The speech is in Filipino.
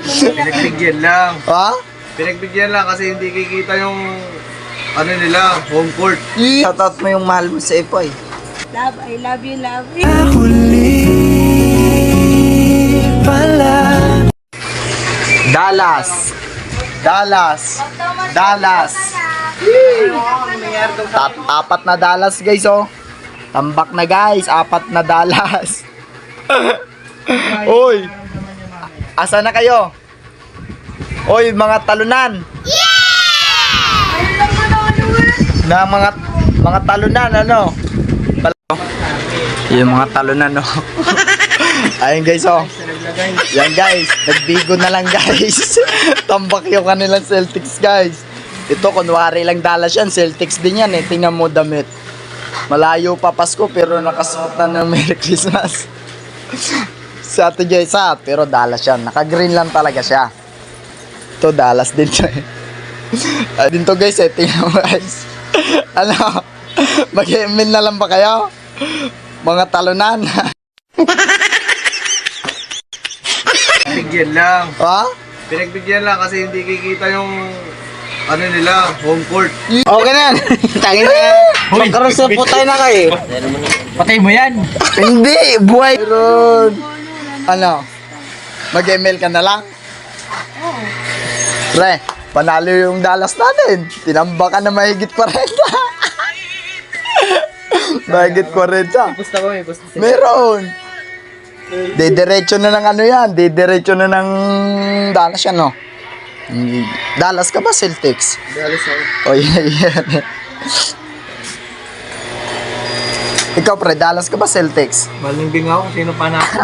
Pinagbigyan lang. Ha? Pinagbigyan lang kasi hindi kikita yung ano nila, home court. Shoutout mo yung mahal mo sa Epoy. Love, I love you, love you. Dallas. Dallas. Dallas. Apat na Dallas guys oh. Tambak na guys, apat na Dallas. Oy. Asa na kayo? Oy, mga talunan. Na mga talunan ano? Yung mga talunan no. Ayun guys oh. Yan guys, nagbigo na lang guys. Tambak yung kanilang Celtics guys. Ito kunwari lang Dallas yan, Celtics din yan eh. Tingnan mo damit. Malayo pa Pasko pero nakasuot na ng Merry Christmas. Sa Ate Jessa, pero Dallas yan. Naka-green lang talaga siya. Ito Dallas din siya eh. Din to guys eh, tingnan mo guys. Ano? Mag-email na lang ba kayo? Mga talunan. Pinagbigyan lang. Ha? Pinagbigyan lang kasi hindi kikita yung ano nila, home court. Okay na yan. Tangin na yan. Magkaroon sa putay na kayo. Patay mo yan. Hindi, buhay. Meron. Ano? Mag-email ka na lang? Pre, panalo yung Dallas natin. Tinambakan na mahigit 40. Mahigit 40. Pusta ko eh, pusta. Meron. Didiretso na ng ano yan. Didiretso na ng Dallas yan, no? Dallas ka ba, Celtics? Dallas ako. Oh, yeah. Ikaw, pre, Dallas ka ba, Celtics? Malingbing ako, sino pa na ako?